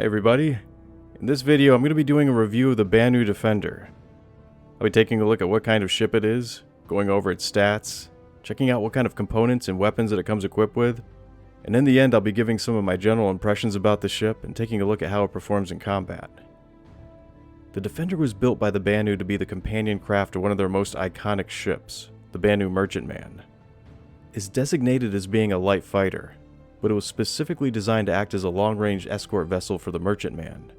Hi everybody. In this video I'm going to be doing a review of the Banu Defender. I'll be taking a look at what kind of ship it is, going over its stats, checking out what kind of components and weapons that it comes equipped with, and in the end I'll be giving some of my general impressions about the ship and taking a look at how it performs in combat. The Defender was built by the Banu to be the companion craft of one of their most iconic ships, the Banu Merchantman. It's designated as being a light fighter, but it was specifically designed to act as a long-range escort vessel for the Merchantman.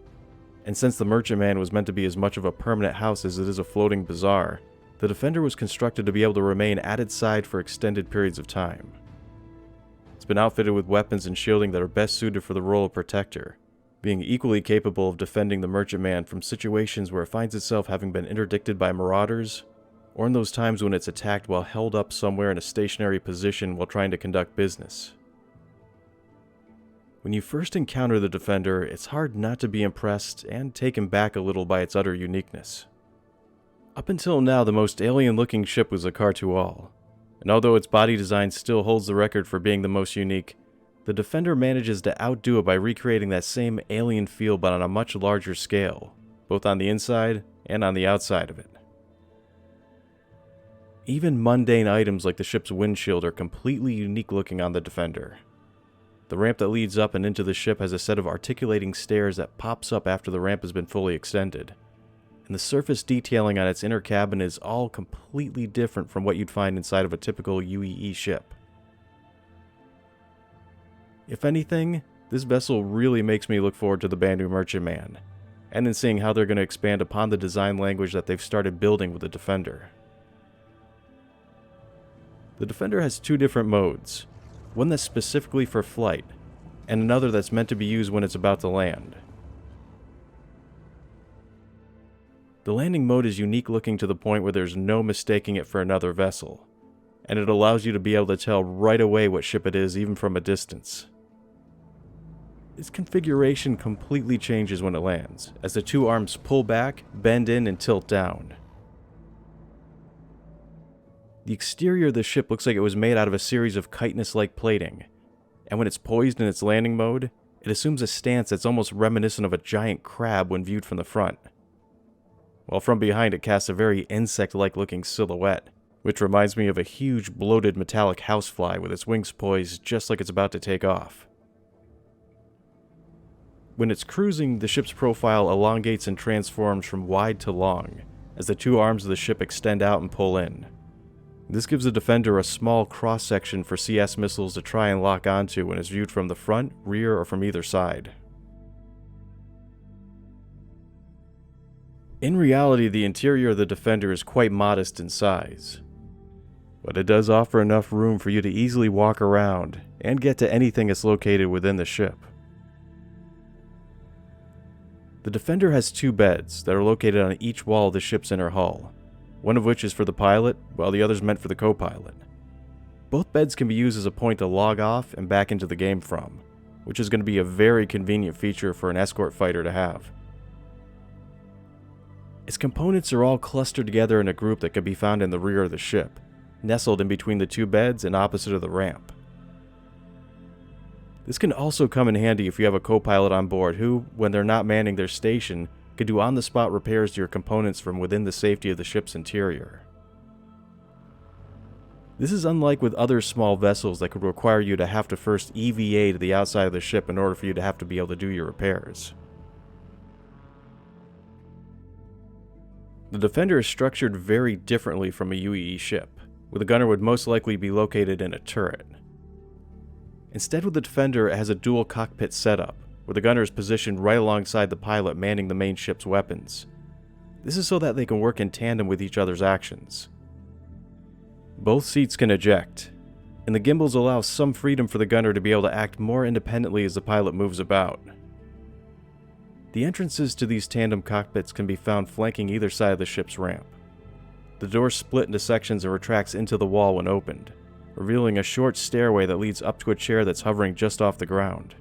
And since the Merchantman was meant to be as much of a permanent house as it is a floating bazaar, the Defender was constructed to be able to remain at its side for extended periods of time. It's been outfitted with weapons and shielding that are best suited for the role of protector, being equally capable of defending the Merchantman from situations where it finds itself having been interdicted by marauders, or in those times when it's attacked while held up somewhere in a stationary position while trying to conduct business. When you first encounter the Defender, it's hard not to be impressed and taken back a little by its utter uniqueness. Up until now, the most alien-looking ship was the Khartual, and although its body design still holds the record for being the most unique, the Defender manages to outdo it by recreating that same alien feel but on a much larger scale, both on the inside and on the outside of it. Even mundane items like the ship's windshield are completely unique looking on the Defender. The ramp that leads up and into the ship has a set of articulating stairs that pops up after the ramp has been fully extended, and the surface detailing on its inner cabin is all completely different from what you'd find inside of a typical UEE ship. If anything, this vessel really makes me look forward to the Banu Merchantman, and in seeing how they're going to expand upon the design language that they've started building with the Defender. The Defender has two different modes, one that's specifically for flight, and another that's meant to be used when it's about to land. The landing mode is unique looking to the point where there's no mistaking it for another vessel, and it allows you to be able to tell right away what ship it is even from a distance. Its configuration completely changes when it lands, as the two arms pull back, bend in, and tilt down. The exterior of the ship looks like it was made out of a series of chitinous-like plating, and when it's poised in its landing mode, it assumes a stance that's almost reminiscent of a giant crab when viewed from the front, while from behind it casts a very insect-like looking silhouette, which reminds me of a huge bloated metallic housefly with its wings poised just like it's about to take off. When it's cruising, the ship's profile elongates and transforms from wide to long, as the two arms of the ship extend out and pull in. This gives the Defender a small cross-section for CS missiles to try and lock onto when it's viewed from the front, rear, or from either side. In reality, the interior of the Defender is quite modest in size, but it does offer enough room for you to easily walk around and get to anything that's located within the ship. The Defender has two beds that are located on each wall of the ship's inner hull, one of which is for the pilot, while the other is meant for the co-pilot. Both beds can be used as a point to log off and back into the game from, which is going to be a very convenient feature for an escort fighter to have. Its components are all clustered together in a group that can be found in the rear of the ship, nestled in between the two beds and opposite of the ramp. This can also come in handy if you have a co-pilot on board who, when they're not manning their station, can do on-the-spot repairs to your components from within the safety of the ship's interior. This is unlike with other small vessels that could require you to have to first EVA to the outside of the ship in order for you to have to be able to do your repairs. The Defender is structured very differently from a UEE ship, where the gunner would most likely be located in a turret. Instead, with the Defender, it has a dual cockpit setup, where the gunner is positioned right alongside the pilot manning the main ship's weapons. This is so that they can work in tandem with each other's actions. Both seats can eject, and the gimbals allow some freedom for the gunner to be able to act more independently as the pilot moves about. The entrances to these tandem cockpits can be found flanking either side of the ship's ramp. The door split into sections and retracts into the wall when opened, revealing a short stairway that leads up to a chair that's hovering just off the ground.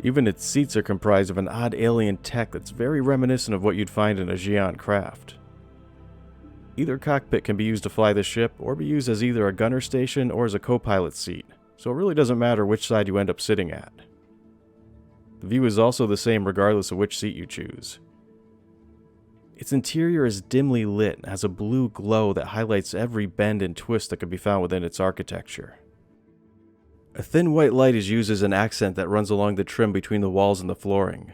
Even its seats are comprised of an odd alien tech that's very reminiscent of what you'd find in a Xi'an craft. Either cockpit can be used to fly the ship, or be used as either a gunner station or as a co-pilot seat, so it really doesn't matter which side you end up sitting at. The view is also the same regardless of which seat you choose. Its interior is dimly lit and has a blue glow that highlights every bend and twist that can be found within its architecture. A thin white light is used as an accent that runs along the trim between the walls and the flooring.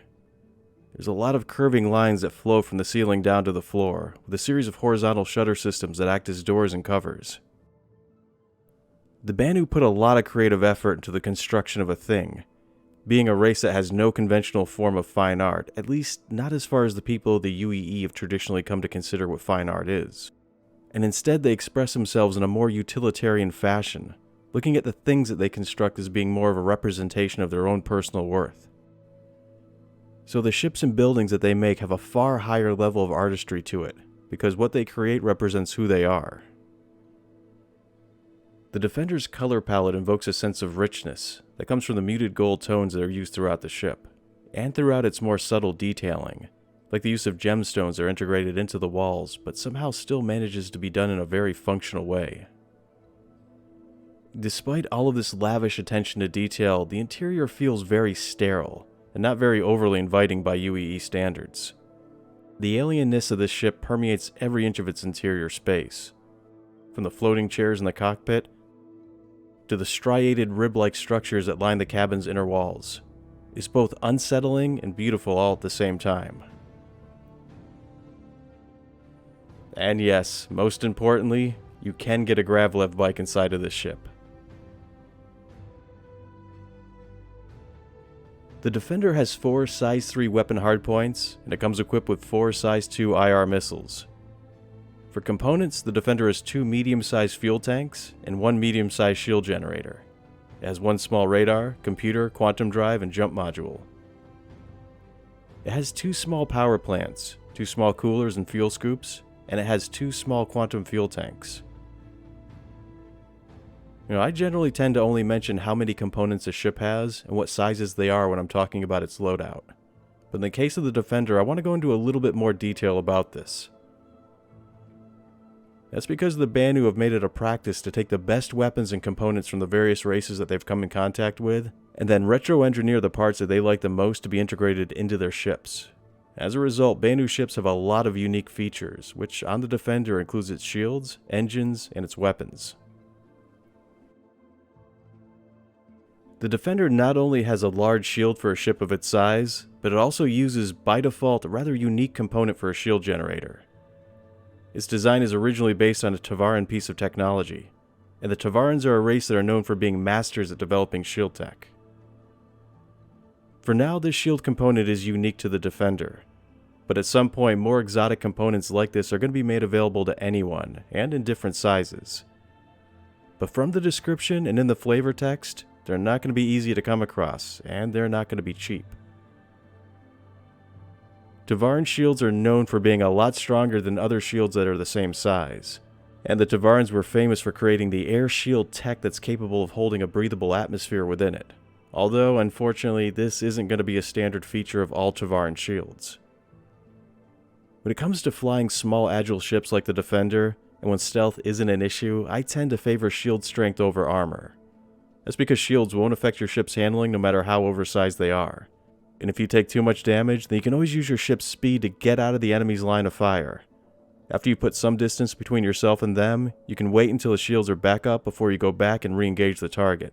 There's a lot of curving lines that flow from the ceiling down to the floor, with a series of horizontal shutter systems that act as doors and covers. The Banu put a lot of creative effort into the construction of a thing, being a race that has no conventional form of fine art, at least not as far as the people of the UEE have traditionally come to consider what fine art is. And instead they express themselves in a more utilitarian fashion, looking at the things that they construct as being more of a representation of their own personal worth. So the ships and buildings that they make have a far higher level of artistry to it, because what they create represents who they are. The Defender's color palette invokes a sense of richness that comes from the muted gold tones that are used throughout the ship, and throughout its more subtle detailing, like the use of gemstones that are integrated into the walls, but somehow still manages to be done in a very functional way. Despite all of this lavish attention to detail, the interior feels very sterile, and not very overly inviting by UEE standards. The alienness of this ship permeates every inch of its interior space, from the floating chairs in the cockpit to the striated rib-like structures that line the cabin's inner walls. It's both unsettling and beautiful all at the same time. And yes, most importantly, you can get a Gravlev bike inside of this ship. The Defender has 4 size 3 weapon hardpoints, and it comes equipped with 4 size 2 IR missiles. For components, the Defender has 2 medium-sized fuel tanks and 1 medium-sized shield generator. It has 1 small radar, computer, quantum drive, and jump module. It has 2 small power plants, 2 small coolers and fuel scoops, and it has 2 small quantum fuel tanks. I generally tend to only mention how many components a ship has and what sizes they are when I'm talking about its loadout. But in the case of the Defender, I want to go into a little bit more detail about this. That's because the Banu have made it a practice to take the best weapons and components from the various races that they've come in contact with, and then retro-engineer the parts that they like the most to be integrated into their ships. As a result, Banu ships have a lot of unique features, which on the Defender includes its shields, engines, and its weapons. The Defender not only has a large shield for a ship of its size, but it also uses, by default, a rather unique component for a shield generator. Its design is originally based on a Tavaran piece of technology, and the Tavarans are a race that are known for being masters at developing shield tech. For now, this shield component is unique to the Defender, but at some point more exotic components like this are going to be made available to anyone, and in different sizes. But from the description and in the flavor text, they're not going to be easy to come across, and they're not going to be cheap. Tavaran shields are known for being a lot stronger than other shields that are the same size, and the Tavarans were famous for creating the air shield tech that's capable of holding a breathable atmosphere within it, although unfortunately this isn't going to be a standard feature of all Tavaran shields. When it comes to flying small agile ships like the Defender, and when stealth isn't an issue, I tend to favor shield strength over armor. That's because shields won't affect your ship's handling no matter how oversized they are. And if you take too much damage, then you can always use your ship's speed to get out of the enemy's line of fire. After you put some distance between yourself and them, you can wait until the shields are back up before you go back and re-engage the target.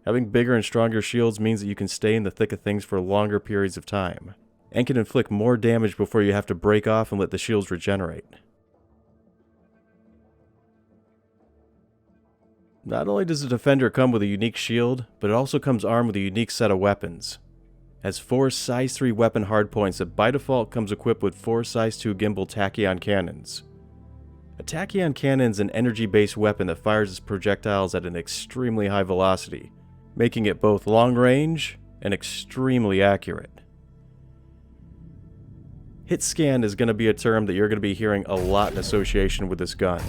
Having bigger and stronger shields means that you can stay in the thick of things for longer periods of time, and can inflict more damage before you have to break off and let the shields regenerate. Not only does the Defender come with a unique shield, but it also comes armed with a unique set of weapons. It has 4 size 3 weapon hardpoints that by default comes equipped with 4 size 2 gimbal tachyon cannons. A tachyon cannon is an energy-based weapon that fires its projectiles at an extremely high velocity, making it both long-range and extremely accurate. Hit scan is going to be a term that you're going to be hearing a lot in association with this gun.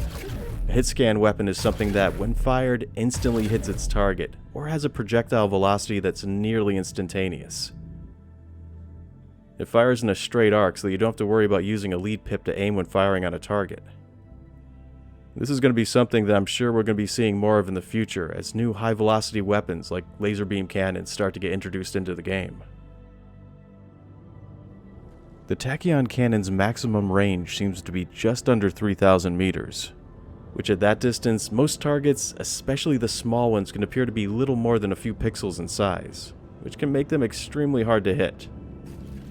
A hit scan weapon is something that, when fired, instantly hits its target, or has a projectile velocity that's nearly instantaneous. It fires in a straight arc so that you don't have to worry about using a lead pip to aim when firing on a target. This is going to be something that I'm sure we're going to be seeing more of in the future as new high velocity weapons like laser beam cannons start to get introduced into the game. The Tachyon cannon's maximum range seems to be just under 3,000 meters, which at that distance, most targets, especially the small ones, can appear to be little more than a few pixels in size, which can make them extremely hard to hit.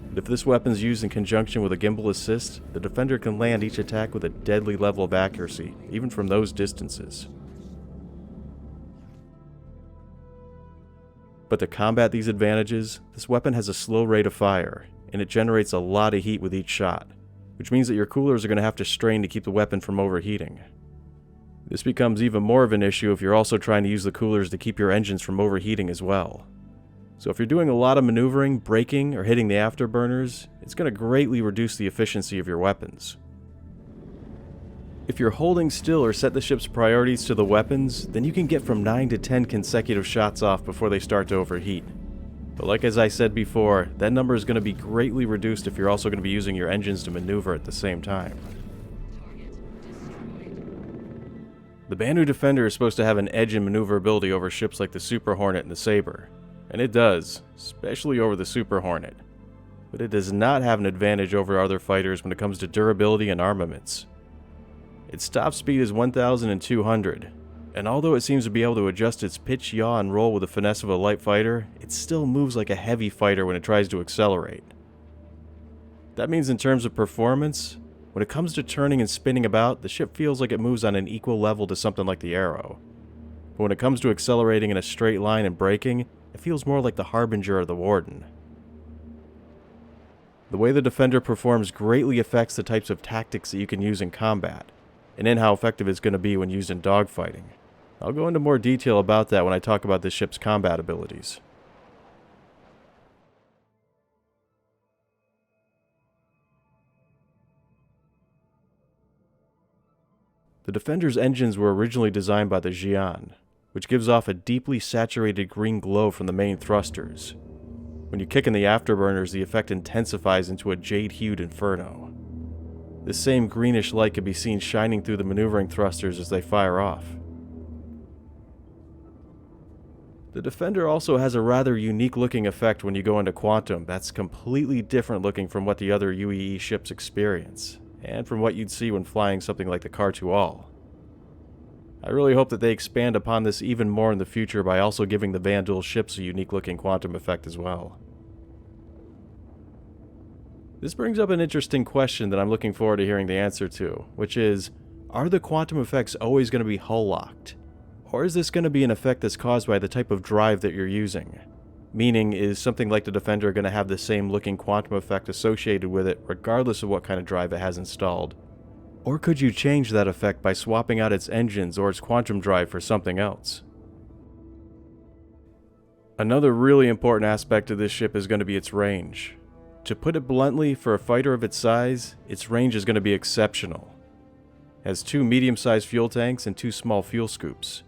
But if this weapon is used in conjunction with a gimbal assist, the defender can land each attack with a deadly level of accuracy, even from those distances. But to combat these advantages, this weapon has a slow rate of fire, and it generates a lot of heat with each shot, which means that your coolers are going to have to strain to keep the weapon from overheating. This becomes even more of an issue if you're also trying to use the coolers to keep your engines from overheating as well. So if you're doing a lot of maneuvering, braking, or hitting the afterburners, it's going to greatly reduce the efficiency of your weapons. If you're holding still or set the ship's priorities to the weapons, then you can get from 9 to 10 consecutive shots off before they start to overheat. But like as I said before, that number is going to be greatly reduced if you're also going to be using your engines to maneuver at the same time. The Banu Defender is supposed to have an edge in maneuverability over ships like the Super Hornet and the Sabre, and it does, especially over the Super Hornet. But it does not have an advantage over other fighters when it comes to durability and armaments. Its top speed is 1,200, and although it seems to be able to adjust its pitch, yaw, and roll with the finesse of a light fighter, it still moves like a heavy fighter when it tries to accelerate. That means in terms of performance, when it comes to turning and spinning about, the ship feels like it moves on an equal level to something like the Arrow. But when it comes to accelerating in a straight line and braking, it feels more like the Harbinger or the Warden. The way the Defender performs greatly affects the types of tactics that you can use in combat, and in how effective it's going to be when used in dogfighting. I'll go into more detail about that when I talk about this ship's combat abilities. The Defender's engines were originally designed by the Xi'an, which gives off a deeply saturated green glow from the main thrusters. When you kick in the afterburners, the effect intensifies into a jade-hued inferno. This same greenish light can be seen shining through the maneuvering thrusters as they fire off. The Defender also has a rather unique looking effect when you go into Quantum that's completely different looking from what the other UEE ships experience, and from what you'd see when flying something like the Kar-2al. I really hope that they expand upon this even more in the future by also giving the Vanduul ships a unique looking quantum effect as well. This brings up an interesting question that I'm looking forward to hearing the answer to, which is, are the quantum effects always going to be hull locked? Or is this going to be an effect that's caused by the type of drive that you're using? Meaning, is something like the Defender going to have the same looking quantum effect associated with it regardless of what kind of drive it has installed? Or could you change that effect by swapping out its engines or its quantum drive for something else? Another really important aspect of this ship is going to be its range. To put it bluntly, for a fighter of its size, its range is going to be exceptional. It has 2 medium-sized fuel tanks and 2 small fuel scoops.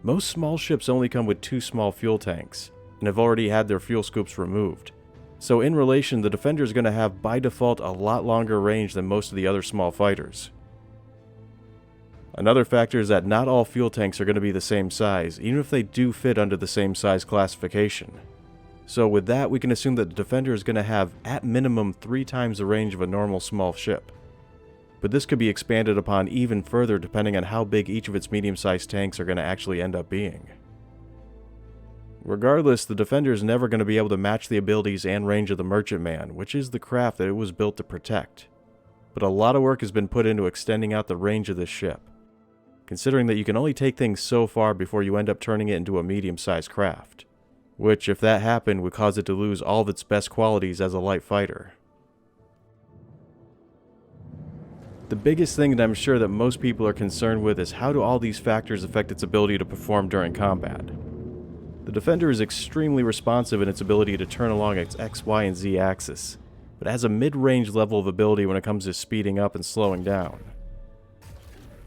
Most small ships only come with 2 small fuel tanks, and have already had their fuel scoops removed. So in relation, the Defender is going to have by default a lot longer range than most of the other small fighters. Another factor is that not all fuel tanks are going to be the same size, even if they do fit under the same size classification. So with that, we can assume that the Defender is going to have at minimum 3 times the range of a normal small ship. But this could be expanded upon even further depending on how big each of its medium-sized tanks are going to actually end up being. Regardless, the Defender is never going to be able to match the abilities and range of the Merchantman, which is the craft that it was built to protect. But a lot of work has been put into extending out the range of this ship, considering that you can only take things so far before you end up turning it into a medium-sized craft, which, if that happened, would cause it to lose all of its best qualities as a light fighter. The biggest thing that I'm sure that most people are concerned with is how do all these factors affect its ability to perform during combat. The Defender is extremely responsive in its ability to turn along its X, Y, and Z axis, but has a mid-range level of ability when it comes to speeding up and slowing down.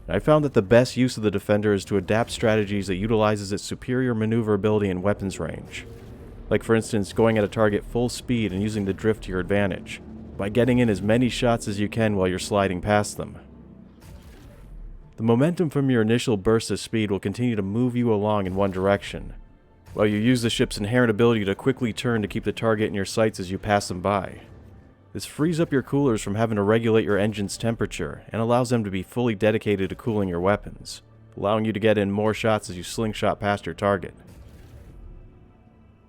I found that the best use of the Defender is to adapt strategies that utilizes its superior maneuverability and weapons range. Like for instance, going at a target full speed and using the drift to your advantage, by getting in as many shots as you can while you're sliding past them. The momentum from your initial burst of speed will continue to move you along in one direction, while you use the ship's inherent ability to quickly turn to keep the target in your sights as you pass them by. This frees up your coolers from having to regulate your engine's temperature and allows them to be fully dedicated to cooling your weapons, allowing you to get in more shots as you slingshot past your target.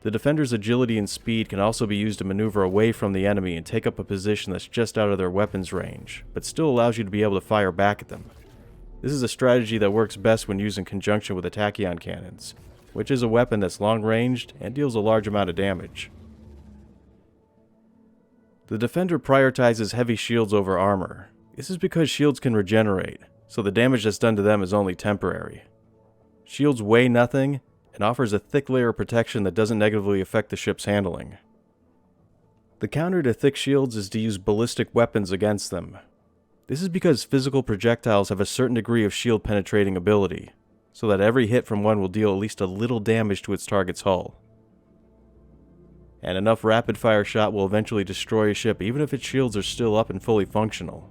The defender's agility and speed can also be used to maneuver away from the enemy and take up a position that's just out of their weapons range, but still allows you to be able to fire back at them. This is a strategy that works best when used in conjunction with the tachyon cannons, which is a weapon that's long-ranged and deals a large amount of damage. The defender prioritizes heavy shields over armor. This is because shields can regenerate, so the damage that's done to them is only temporary. Shields weigh nothing and offers a thick layer of protection that doesn't negatively affect the ship's handling. The counter to thick shields is to use ballistic weapons against them. This is because physical projectiles have a certain degree of shield penetrating ability, so that every hit from one will deal at least a little damage to its target's hull. And enough rapid-fire shot will eventually destroy a ship even if its shields are still up and fully functional.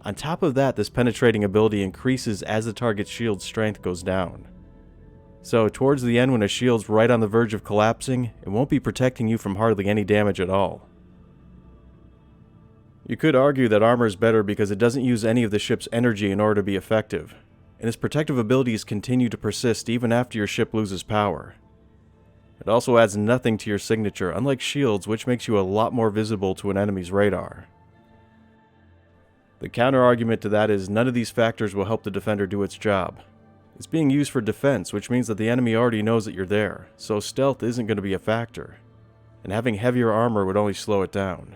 On top of that, this penetrating ability increases as the target's shield strength goes down. So, towards the end when a shield's right on the verge of collapsing, it won't be protecting you from hardly any damage at all. You could argue that armor is better because it doesn't use any of the ship's energy in order to be effective, and its protective abilities continue to persist even after your ship loses power. It also adds nothing to your signature, unlike shields, which makes you a lot more visible to an enemy's radar. The counter-argument to that is none of these factors will help the defender do its job. It's being used for defense, which means that the enemy already knows that you're there, so stealth isn't going to be a factor, and having heavier armor would only slow it down.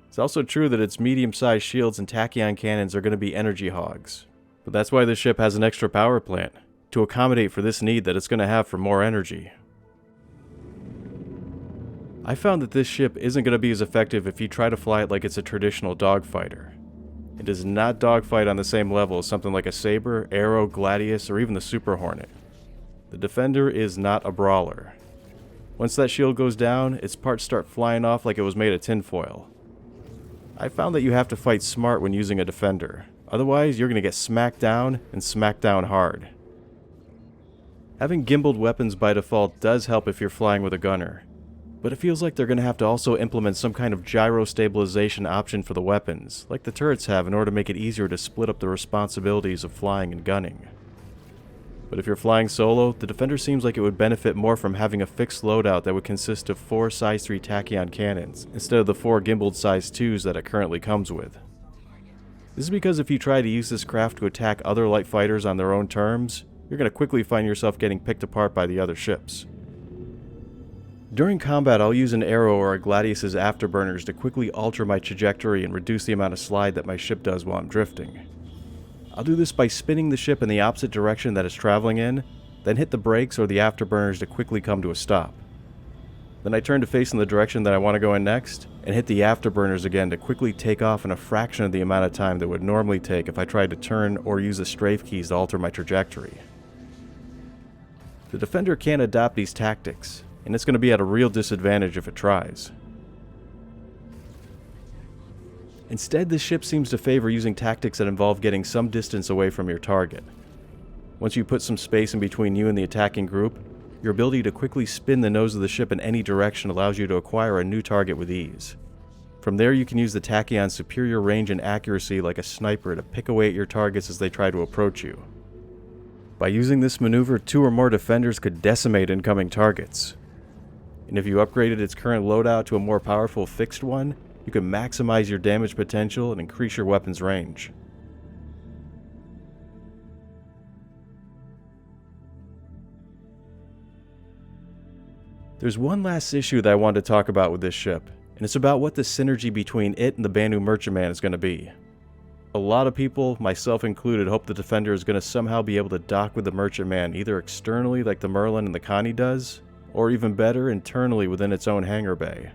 It's also true that its medium-sized shields and tachyon cannons are going to be energy hogs, but that's why this ship has an extra power plant, to accommodate for this need that it's going to have for more energy. I found that this ship isn't going to be as effective if you try to fly it like it's a traditional dogfighter. It does not dogfight on the same level as something like a Saber, Arrow, Gladius, or even the Super Hornet. The Defender is not a brawler. Once that shield goes down, its parts start flying off like it was made of tinfoil. I found that you have to fight smart when using a Defender, otherwise you're going to get smacked down and smacked down hard. Having gimbaled weapons by default does help if you're flying with a gunner, but it feels like they're going to have to also implement some kind of gyro stabilization option for the weapons, like the turrets have in order to make it easier to split up the responsibilities of flying and gunning. But if you're flying solo, the Defender seems like it would benefit more from having a fixed loadout that would consist of 4 size 3 tachyon cannons, instead of the 4 gimbaled size 2s that it currently comes with. This is because if you try to use this craft to attack other light fighters on their own terms, you're going to quickly find yourself getting picked apart by the other ships. During combat, I'll use an Arrow or a Gladius's afterburners to quickly alter my trajectory and reduce the amount of slide that my ship does while I'm drifting. I'll do this by spinning the ship in the opposite direction that it's traveling in, then hit the brakes or the afterburners to quickly come to a stop. Then I turn to face in the direction that I want to go in next, and hit the afterburners again to quickly take off in a fraction of the amount of time that would normally take if I tried to turn or use the strafe keys to alter my trajectory. The Defender can't adopt these tactics, and it's going to be at a real disadvantage if it tries. Instead, this ship seems to favor using tactics that involve getting some distance away from your target. Once you put some space in between you and the attacking group, your ability to quickly spin the nose of the ship in any direction allows you to acquire a new target with ease. From there, you can use the tachyon's superior range and accuracy like a sniper to pick away at your targets as they try to approach you. By using this maneuver, 2 or more defenders could decimate incoming targets. And if you upgraded its current loadout to a more powerful fixed one, you can maximize your damage potential and increase your weapon's range. There's one last issue that I want to talk about with this ship, and it's about what the synergy between it and the Banu Merchantman is going to be. A lot of people, myself included, hope the Defender is going to somehow be able to dock with the Merchantman either externally like the Merlin and the Connie does, or even better, internally within its own hangar bay.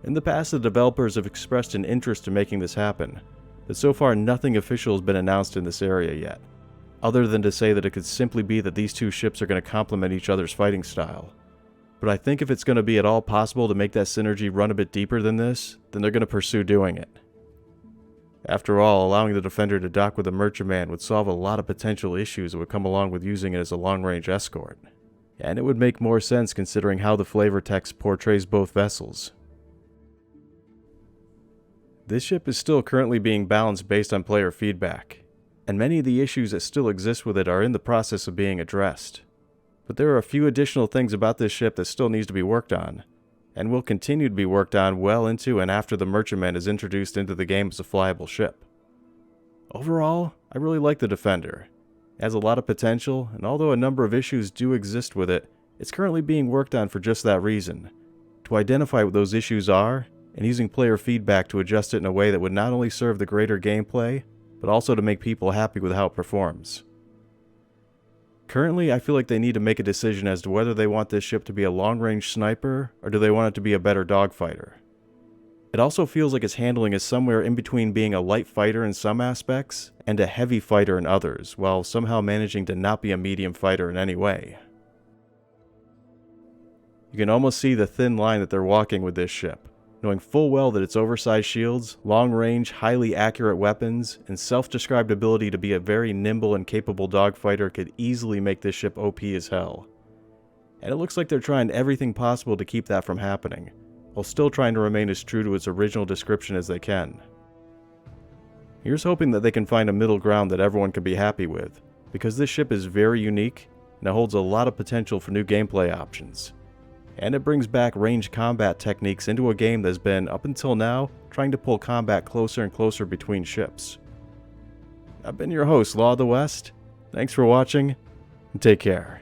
In the past, the developers have expressed an interest in making this happen, but so far nothing official has been announced in this area yet, other than to say that it could simply be that these two ships are going to complement each other's fighting style. But I think if it's going to be at all possible to make that synergy run a bit deeper than this, then they're going to pursue doing it. After all, allowing the Defender to dock with the Merchantman would solve a lot of potential issues that would come along with using it as a long-range escort. And it would make more sense considering how the flavor text portrays both vessels. This ship is still currently being balanced based on player feedback, and many of the issues that still exist with it are in the process of being addressed. But there are a few additional things about this ship that still needs to be worked on, and will continue to be worked on well into and after the Merchantman is introduced into the game as a flyable ship. Overall, I really like the Defender. It has a lot of potential, and although a number of issues do exist with it, it's currently being worked on for just that reason, to identify what those issues are, and using player feedback to adjust it in a way that would not only serve the greater gameplay, but also to make people happy with how it performs. Currently, I feel like they need to make a decision as to whether they want this ship to be a long-range sniper, or do they want it to be a better dogfighter. It also feels like its handling is somewhere in between being a light fighter in some aspects, and a heavy fighter in others, while somehow managing to not be a medium fighter in any way. You can almost see the thin line that they're walking with this ship, knowing full well that its oversized shields, long-range, highly accurate weapons, and self-described ability to be a very nimble and capable dogfighter could easily make this ship OP as hell. And it looks like they're trying everything possible to keep that from happening, while still trying to remain as true to its original description as they can. Here's hoping that they can find a middle ground that everyone can be happy with, because this ship is very unique, and it holds a lot of potential for new gameplay options. And it brings back ranged combat techniques into a game that's been, up until now, trying to pull combat closer and closer between ships. I've been your host, Law of the West. Thanks for watching, and take care.